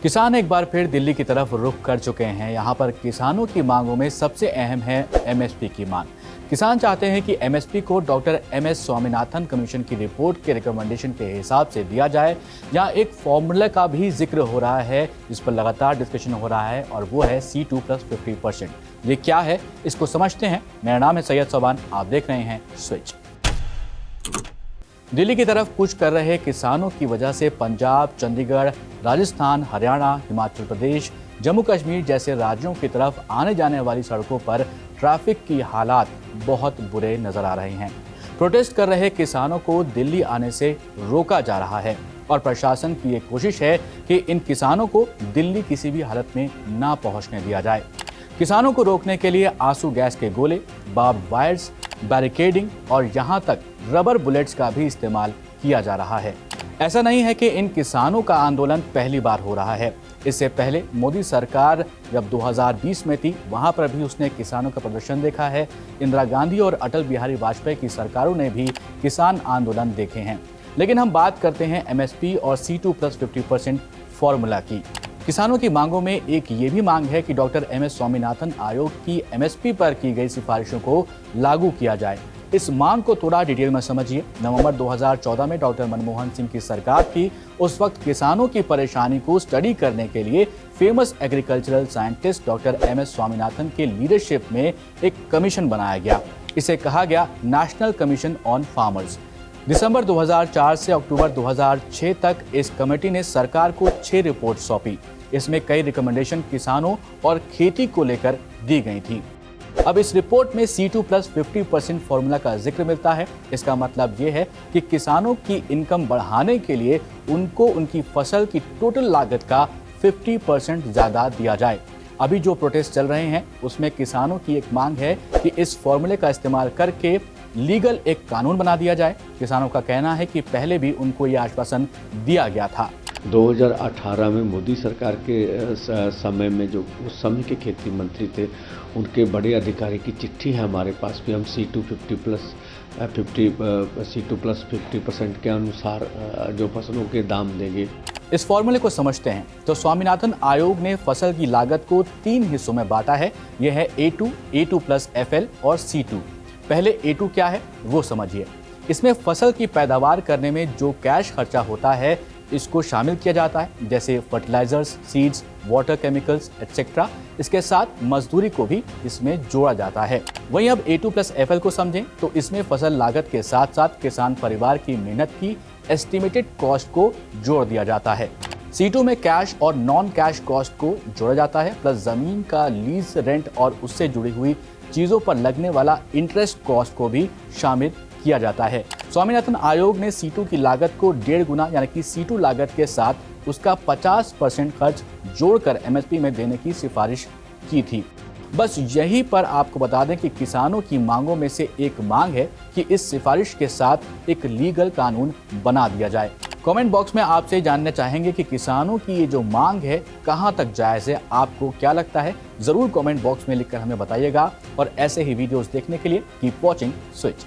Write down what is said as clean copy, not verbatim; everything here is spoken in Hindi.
किसान एक बार फिर दिल्ली की तरफ रुख कर चुके हैं। यहाँ पर किसानों की मांगों में सबसे अहम है एमएसपी की मांग। किसान चाहते हैं कि एमएसपी को डॉक्टर एमएस स्वामीनाथन कमीशन की रिपोर्ट के रिकमेंडेशन के हिसाब से दिया जाए। यहाँ एक फॉर्मूला का भी जिक्र हो रहा है जिस पर लगातार डिस्कशन हो रहा है और वो है C2+50%। ये क्या है इसको समझते हैं। मेरा नाम है सैयद सोबान, आप देख रहे हैं स्विच। दिल्ली की तरफ कूच कर रहे किसानों की वजह से पंजाब, चंडीगढ़, राजस्थान, हरियाणा, हिमाचल प्रदेश, जम्मू कश्मीर जैसे राज्यों की तरफ आने जाने वाली सड़कों पर ट्रैफिक की हालात बहुत बुरे नजर आ रहे हैं। प्रोटेस्ट कर रहे किसानों को दिल्ली आने से रोका जा रहा है और प्रशासन की ये कोशिश है कि इन किसानों को दिल्ली किसी भी हालत में ना पहुंचने दिया जाए। किसानों को रोकने के लिए आंसू गैस के गोले, बार्ब्ड वायर्स, बैरिकेडिंग और यहाँ तक रबर बुलेट्स का भी इस्तेमाल किया जा रहा है। ऐसा नहीं है कि इन किसानों का आंदोलन पहली बार हो रहा है। इससे पहले मोदी सरकार जब 2020 में थी, वहां पर भी उसने किसानों का प्रदर्शन देखा है। इंदिरा गांधी और अटल बिहारी वाजपेयी की सरकारों ने भी किसान आंदोलन देखे हैं। लेकिन हम बात करते हैं एमएसपी और C2+50% फॉर्मूला की। किसानों की मांगों में एक ये भी मांग है कि डॉक्टर एमएस स्वामीनाथन आयोग की एमएसपी पर की गई सिफारिशों को लागू किया जाए। इस मांग को थोड़ा डिटेल में समझिए। नवंबर 2014 में डॉक्टर मनमोहन सिंह की सरकार थी। उस वक्त किसानों की परेशानी को स्टडी करने के लिए famous agricultural scientist doctor MS Swaminathan के लीडरशिप में एक कमीशन बनाया गया। इसे कहा गया नेशनल कमीशन ऑन फार्मर्स। दिसंबर 2004 से अक्टूबर 2006 तक इस कमेटी ने सरकार को 6 रिपोर्ट सौंपी। इसमें कई रिकमेंडेशन किसानों और खेती को लेकर दी गई थी। अब इस रिपोर्ट में C2+50% फॉर्मूला का जिक्र मिलता है। इसका मतलब ये है कि किसानों की इनकम बढ़ाने के लिए उनको उनकी फसल की टोटल लागत का 50% ज़्यादा दिया जाए। अभी जो प्रोटेस्ट चल रहे हैं उसमें किसानों की एक मांग है कि इस फॉर्मूले का इस्तेमाल करके लीगल एक कानून बना दिया जाए। किसानों का कहना है कि पहले भी उनको ये आश्वासन दिया गया था। 2018 में मोदी सरकार के समय में जो उस समय के खेती मंत्री थे, उनके बड़े अधिकारी की चिट्ठी है हमारे पास भी। हम C2+50% के अनुसार जो फसलों के दाम देंगे। इस फॉर्मूले को समझते हैं तो स्वामीनाथन आयोग ने फसल की लागत को 3 हिस्सों में बांटा है। यह है A2, A2+FL और C2। पहले A2 क्या है वो समझिए। इसमें फसल की पैदावार करने में जो कैश खर्चा होता है इसको शामिल किया जाता है, जैसे fertilisers, seeds, water chemicals etcetera. इसके साथ मजदूरी को भी इसमें जोड़ा जाता है। वहीं अब A2+FL को समझें तो इसमें फसल लागत के साथ साथ किसान परिवार की मेहनत की एस्टिमेटेड कॉस्ट को जोड़ दिया जाता है। C2 में कैश और नॉन कैश कॉस्ट को जोड़ा जाता है, प्लस जमीन का लीज, रेंट और उससे जुड़ी हुई चीजों पर लगने वाला इंटरेस्ट कॉस्ट को भी शामिल किया जाता है। स्वामीनाथन आयोग ने C2 की लागत को 1.5 गुना यानी कि C2 लागत के साथ उसका 50% खर्च जोड़कर एमएसपी में देने की सिफारिश की थी। बस यही पर आपको बता दें कि किसानों की मांगों में से एक मांग है कि इस सिफारिश के साथ एक लीगल कानून बना दिया जाए। कमेंट बॉक्स में आपसे जानना चाहेंगे कि किसानों की ये जो मांग है कहां तक जायज़ है, आपको क्या लगता है? जरूर कमेंट बॉक्स में लिखकर हमें बताइएगा और ऐसे ही वीडियोस देखने के लिए कीप वॉचिंग स्विच।